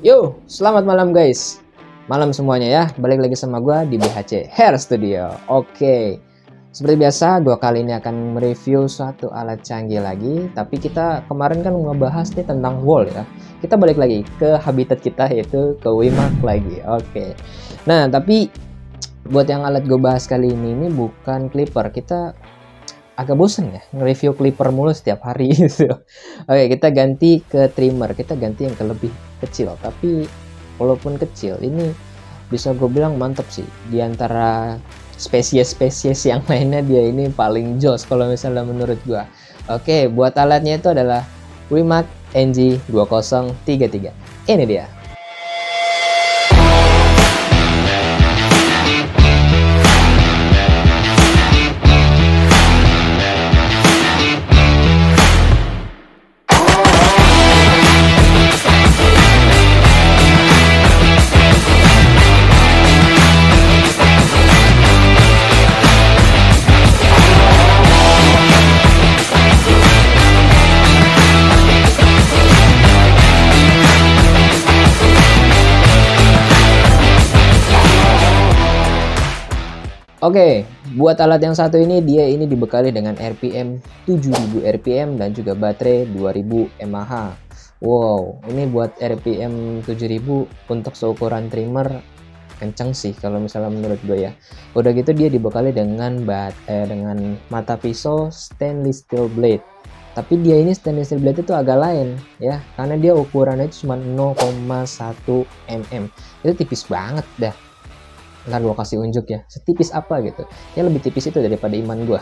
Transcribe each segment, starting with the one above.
Yo, selamat malam guys. Malam semuanya ya. Balik lagi sama gua di BHC Hair Studio. Oke. Seperti biasa, gua kali ini akan mereview suatu alat canggih lagi. Tapi kita kemarin kan ngebahas nih tentang wall ya. Kita balik lagi ke habitat kita, yaitu ke Wimax lagi. Oke. Nah, tapi buat yang alat gue bahas kali ini bukan clipper. Kita agak bosen ya nge-review clipper mulu setiap hari gitu. Oke, kita ganti ke trimmer. Kita ganti yang ke lebih kecil, tapi walaupun kecil ini bisa gue bilang mantep sih. Di antara spesies-spesies yang lainnya dia ini paling jos kalau misalnya menurut gue. Oke, buat alatnya itu adalah Wimax NG2033. Ini dia. Oke, buat alat yang satu ini dia ini dibekali dengan RPM 7000 RPM dan juga baterai 2000 mAh. Wow, ini buat RPM 7000 untuk seukuran trimmer kenceng sih kalau misalnya menurut gue ya. Udah gitu dia dibekali dengan mata pisau stainless steel blade. Tapi dia ini stainless steel blade itu agak lain ya, karena dia ukurannya cuma 0,1 mm. Itu tipis banget dah. Ntar gue kasih unjuk ya, setipis apa gitu ya, lebih tipis itu daripada iman gue.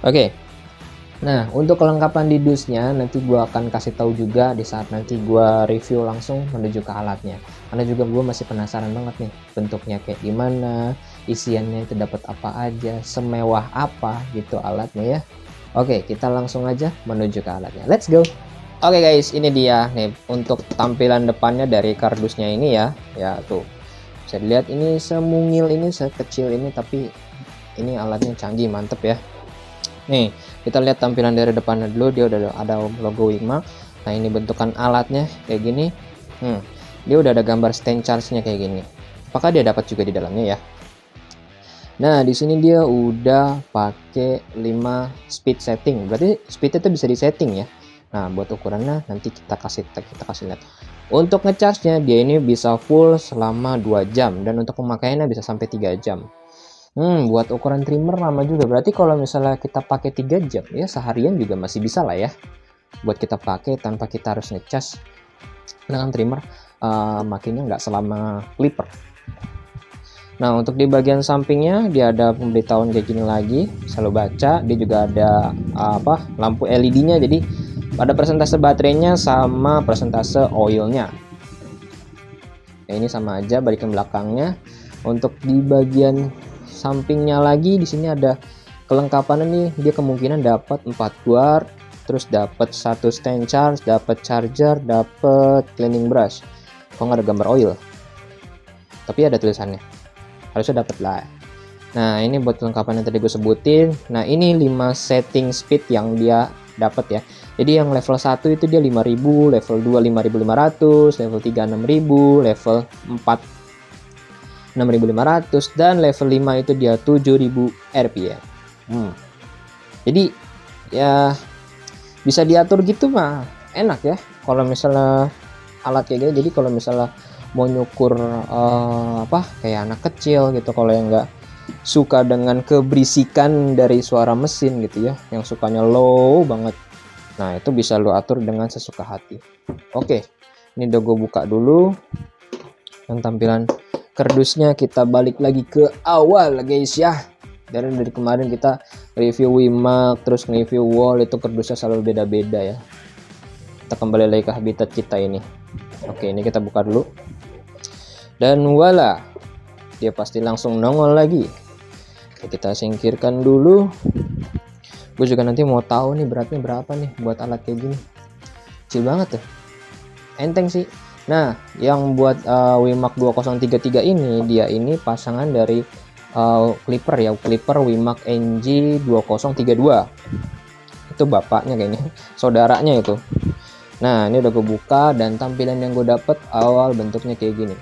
Oke, nah untuk kelengkapan di dusnya nanti gue akan kasih tahu juga di saat nanti gue review langsung menuju ke alatnya, karena juga gue masih penasaran banget nih bentuknya kayak gimana, isiannya itu dapat apa aja, semewah apa gitu alatnya ya. Oke, kita langsung aja menuju ke alatnya, let's go. Oke guys, ini dia nih untuk tampilan depannya dari kardusnya ini ya tuh bisa dilihat ini semungil ini, sekecil ini, tapi ini alatnya canggih, mantep ya. Nih kita lihat tampilan dari depannya dulu, dia udah ada logo Wimax. Nah ini bentukan alatnya kayak gini. Dia udah ada gambar stand charge-nya kayak gini. Apakah dia dapat juga di dalamnya ya? Nah di sini dia udah pakai 5 speed setting, berarti speed itu bisa disetting ya. Nah buat ukurannya nanti kita kasih lihat. Untuk ngecharge-nya dia ini bisa full selama 2 jam dan untuk pemakaiannya bisa sampai 3 jam. Buat ukuran trimmer lama juga. Berarti kalau misalnya kita pakai 3 jam ya seharian juga masih bisa lah ya. Buat kita pakai tanpa kita harus ngecas dengan trimmer, makinnya nggak selama clipper. Nah untuk di bagian sampingnya dia ada pemberitahuan kayak gini lagi, selalu baca. Dia juga ada lampu LED-nya, jadi ada persentase baterainya sama persentase oilnya. Ya, ini sama aja balikan belakangnya. Untuk di bagian sampingnya lagi di sini ada kelengkapannya nih. Dia kemungkinan dapat 4 guard, terus dapat 1 stand charge, dapat charger, dapat cleaning brush. Kok nggak ada gambar oil? Tapi ada tulisannya. Harusnya dapat lah. Nah, ini buat kelengkapan yang tadi gue sebutin. Nah, ini 5 setting speed yang dia dapat ya. Jadi yang level 1 itu dia 5000, level 2 5500, level 3 6000, level 4 6500 dan level 5 itu dia 7000 RPM. Jadi ya bisa diatur gitu mah enak ya kalau misalnya alat kayak gini. Jadi kalau misalnya mau nyukur kayak anak kecil gitu, kalau yang nggak suka dengan keberisikan dari suara mesin gitu ya, yang sukanya low banget, nah itu bisa lo atur dengan sesuka hati. Oke, ini udah gue buka dulu yang tampilan kardusnya. Kita balik lagi ke awal guys ya. Dari kemarin kita review Wimax terus review wall, itu kardusnya selalu beda-beda ya. Kita kembali lagi ke habitat kita ini. Oke, ini kita buka dulu dan voila, dia pasti langsung nongol lagi. Oke, kita singkirkan dulu. Gue juga nanti mau tahu nih beratnya berapa nih buat alat kayak gini. Kecil banget ya, enteng sih. Nah yang buat Wimax 2033 ini, dia ini pasangan dari clipper ya, clipper Wimax NG2032. Itu bapaknya kayaknya, saudaranya itu. Nah, ini udah gue buka dan tampilan yang gue dapet awal bentuknya kayak gini.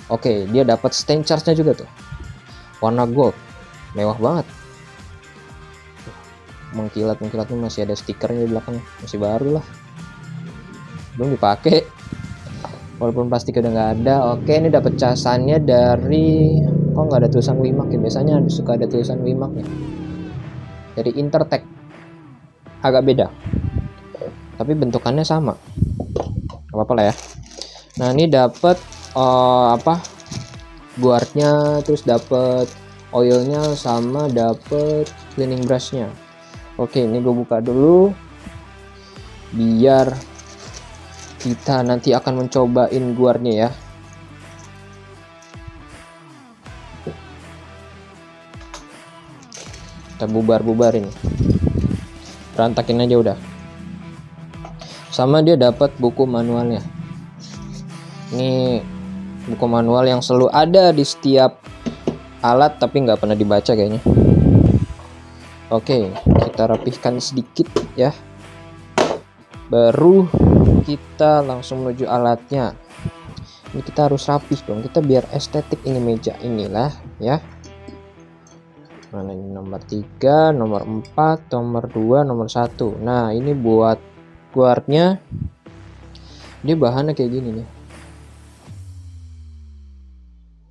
Oke, dia dapat stand charge-nya juga tuh. Warna gold. Mewah banget. Mengkilat-mengkilatnya, masih ada stikernya di belakang, masih baru lah. Belum dipakai. Walaupun plastik udah nggak ada. Oke, ini dapat casannya dari, kok nggak ada tulisan Wimax ya? Biasanya suka ada tulisan Wimax-nya. Dari Intertek. Agak beda. Tapi bentukannya sama. Gak apa-apa lah ya. Nah, ini dapat guardnya, terus dapat oilnya, sama dapat cleaning brushnya. Oke, ini gue buka dulu biar kita nanti akan mencobain guardnya ya. Kita bubar-bubarin, berantakin aja udah. Sama dia dapat buku manualnya. Ini buku manual yang selalu ada di setiap alat tapi nggak pernah dibaca kayaknya. Oke, kita rapihkan sedikit ya. Baru kita langsung menuju alatnya. Ini kita harus rapih dong, kita biar estetik ini meja inilah ya. Mana ini nomor 3, nomor 4, nomor 2, nomor 1. Nah, ini buat guardnya, dia bahannya kayak gini nih.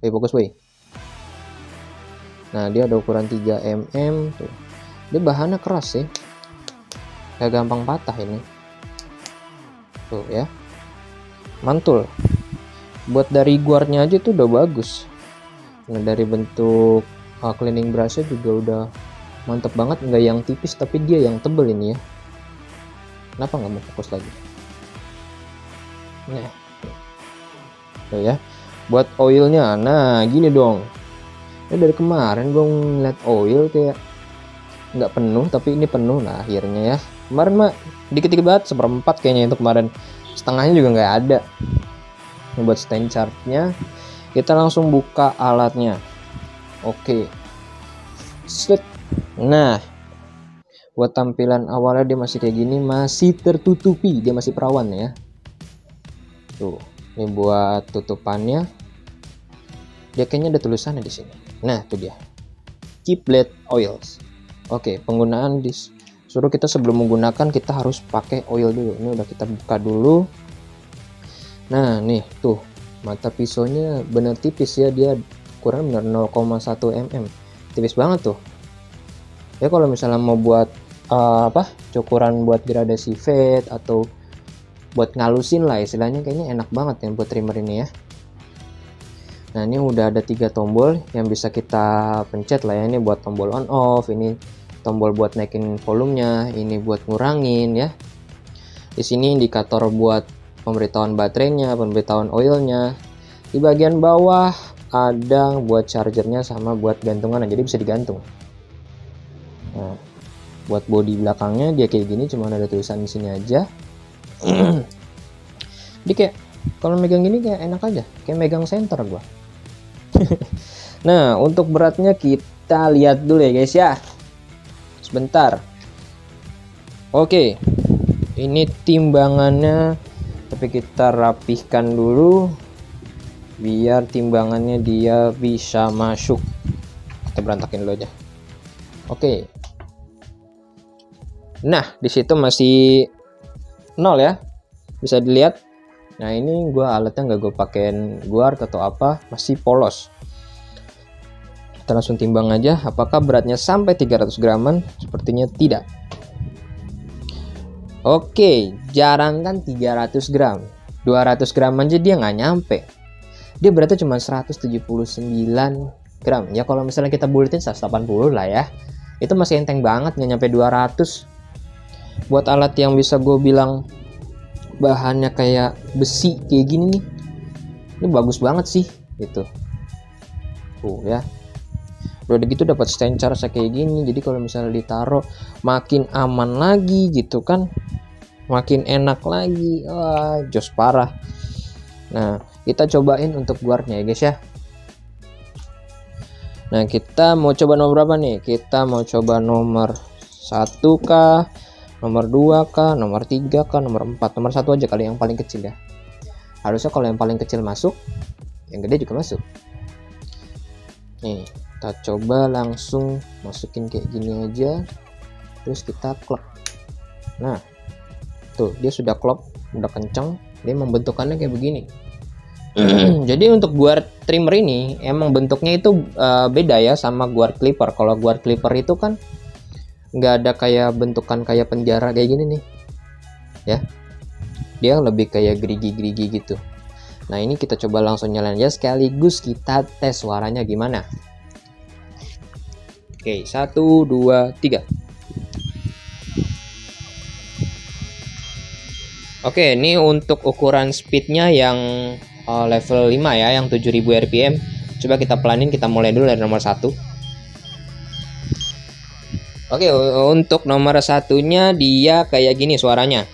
Fokus woi. Nah, dia ada ukuran 3 mm tuh. Dia bahannya keras sih, gak gampang patah ini tuh ya, mantul. Buat dari guardnya aja tuh udah bagus. Nah, dari bentuk cleaning brushnya juga udah mantep banget, nggak yang tipis tapi dia yang tebel ini ya. Kenapa nggak mau fokus lagi? Nah, tuh ya. Buat oilnya, nah gini dong. Ini dari kemarin gue ngeliat oil kayak nggak penuh, tapi ini penuh. Nah, akhirnya ya. Kemarin mah dikit-dikit banget, 1/4 kayaknya itu kemarin. Setengahnya juga nggak ada. Ini buat stand charge-nya. Kita langsung buka alatnya. Oke. Set. Nah, buat tampilan awalnya dia masih kayak gini, masih tertutupi, dia masih perawan ya. Tuh, ini buat tutupannya. Dia kayaknya ada tulisannya di sini. Nah, itu dia. Keep blade oils. Oke, penggunaan suruh kita sebelum menggunakan kita harus pakai oil dulu. Ini udah kita buka dulu. Nah, nih tuh mata pisaunya bener tipis ya, dia kurang bener 0,1 mm. Tipis banget tuh. Ya kalau misalnya mau buat cukuran buat gradasi fade atau buat ngalusin lah istilahnya, kayaknya enak banget ya buat trimmer ini ya. Nah, ini udah ada 3 tombol yang bisa kita pencet lah ya. Ini buat tombol on off, ini tombol buat naikin volumenya, ini buat ngurangin ya. Di sini indikator buat pemberitahuan baterainya, pemberitahuan oilnya. Di bagian bawah ada buat chargernya sama buat gantungan, jadi bisa digantung. Nah, buat bodi belakangnya dia kayak gini, cuma ada tulisan di sini aja. Jadi kayak kalau megang gini kayak enak aja, kayak megang senter gua. Nah, untuk beratnya kita lihat dulu ya guys ya. Sebentar. Oke. Ini timbangannya, tapi kita rapihkan dulu biar timbangannya dia bisa masuk. Kita berantakin dulu aja. Oke. Nah, di situ masih 0 ya. Bisa dilihat. Nah, ini gua alatnya nggak gue pakein guard atau apa, masih polos. Kita langsung timbang aja, apakah beratnya sampai 300 graman? Sepertinya tidak. Oke, jarang kan 300 gram. 200 gram aja dia nggak nyampe. Dia beratnya cuma 179 gram. Ya kalau misalnya kita buletin 180 lah ya. Itu masih enteng banget, nggak nyampe 200. Buat alat yang bisa gue bilang bahannya kayak besi kayak gini nih, ini bagus banget sih gitu. Tuh ya, udah gitu dapat stand charge kayak gini, jadi kalau misalnya ditaruh makin aman lagi gitu kan, makin enak lagi. Wah, jos parah. Nah, kita cobain untuk guardnya ya guys ya. Nah, kita mau coba nomor berapa nih? Kita mau coba nomor 1 kah, Nomor 2 kah, nomor 3 kah, nomor 4, nomor 1 aja kali yang paling kecil ya. Harusnya kalau yang paling kecil masuk, yang gede juga masuk. Nih, kita coba langsung masukin kayak gini aja. Terus kita klop. Nah, tuh dia sudah klop, udah kenceng. Dia membentukannya kayak begini. Jadi untuk guard trimmer ini emang bentuknya itu beda ya sama guard clipper. Kalau guard clipper itu kan nggak ada kayak bentukan kayak penjara kayak gini nih ya, dia lebih kayak gerigi-gerigi gitu. Nah ini kita coba langsung nyalain aja sekaligus kita tes suaranya gimana. Oke, 1, 2, 3. Oke, ini untuk ukuran speednya yang level 5 ya, yang 7000 rpm. Coba kita pelanin, kita mulai dulu dari nomor 1. Oke, untuk nomor 1-nya dia kayak gini suaranya.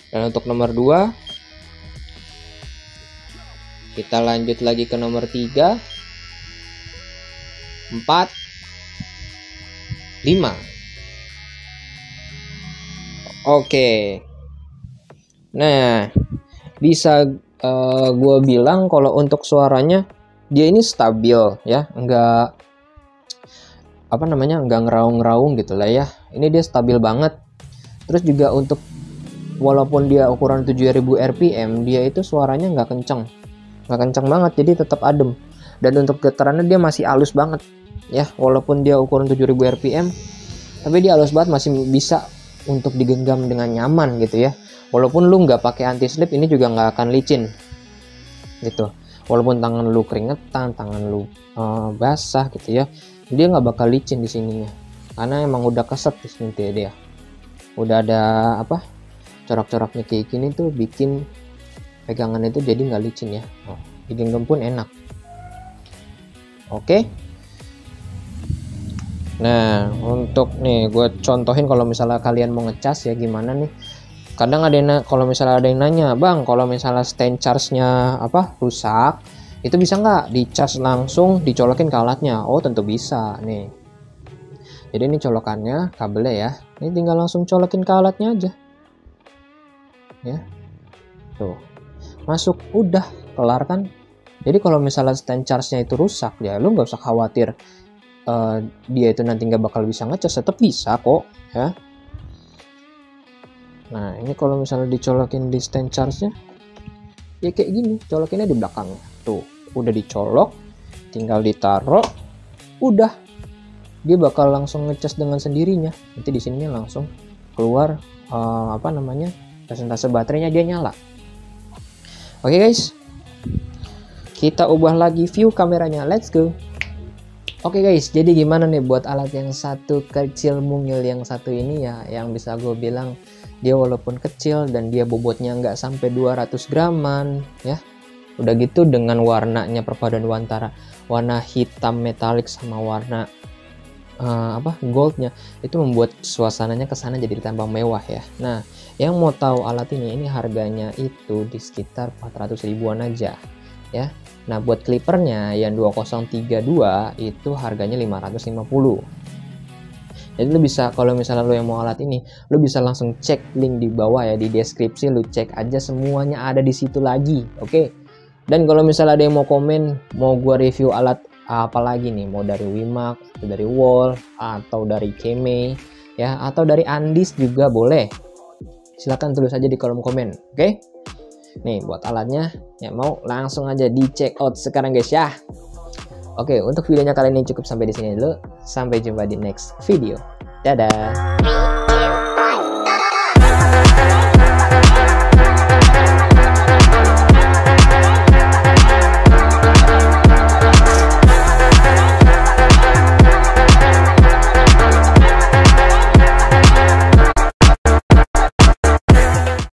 Dan untuk nomor 2, kita lanjut lagi ke nomor 3, 4, 5. Oke. Nah, bisa gue bilang kalau untuk suaranya dia ini stabil ya, enggak enggak ngeraung-ngeraung gitu lah ya. Ini dia stabil banget. Terus juga untuk walaupun dia ukuran 7000 rpm, dia itu suaranya nggak kenceng banget, jadi tetap adem. Dan untuk getarannya dia masih halus banget ya, walaupun dia ukuran 7000 rpm, tapi dia halus banget, masih bisa untuk digenggam dengan nyaman gitu ya. Walaupun lu nggak pakai anti slip, ini juga nggak akan licin gitu. Walaupun tangan lu keringetan, tangan lu basah gitu ya, dia nggak bakal licin di sininya, karena emang udah keset di sini dia. Udah ada corak-coraknya kayak gini tuh, bikin pegangan itu jadi nggak licin ya. Digenggam pun enak. Oke. Nah untuk nih gue contohin kalau misalnya kalian mau ngecas ya gimana nih. Kadang ada yang kalau misalnya ada yang nanya, bang kalau misalnya stand charge-nya rusak, itu bisa nggak dicas langsung dicolokin ke alatnya? Oh tentu bisa nih. Jadi ini colokannya, kabelnya ya, ini tinggal langsung colokin ke alatnya aja ya. Tuh masuk, udah kelar kan. Jadi kalau misalnya stand charge-nya itu rusak ya, lu nggak usah khawatir dia itu nanti nggak bakal bisa ngecas, tetap bisa kok ya. Nah ini kalau misalnya dicolokin di stand charge-nya ya kayak gini, colokinnya di belakangnya. Tuh udah dicolok, tinggal ditaruh, udah dia bakal langsung ngecas dengan sendirinya. Nanti di sini langsung keluar persentase baterainya, dia nyala. Oke guys, kita ubah lagi view kameranya, let's go. Oke guys, jadi gimana nih buat alat yang satu kecil mungil yang satu ini ya, yang bisa gue bilang dia walaupun kecil dan dia bobotnya nggak sampai 200 graman ya. Udah gitu dengan warnanya, perpaduan antara warna hitam metalik sama warna goldnya, itu membuat suasananya kesana jadi ditambah mewah ya. Nah yang mau tahu alat ini harganya itu di sekitar 400 ribuan aja ya. Nah buat clippernya yang 2032 itu harganya 550. Jadi lu bisa, kalau misalnya lu yang mau alat ini, lu bisa langsung cek link di bawah ya, di deskripsi, lu cek aja semuanya ada di situ lagi. Oke. Dan kalau misalnya ada yang mau komen, mau gua review alat apa lagi nih, mau dari Wimax, atau dari Wall, atau dari Keme ya, atau dari Andis juga boleh. Silahkan tulis aja di kolom komen. Oke. Nih buat alatnya, ya mau langsung aja di check out sekarang guys ya. Oke, untuk videonya kali ini cukup sampai di sini dulu. Sampai jumpa di next video. Dadah.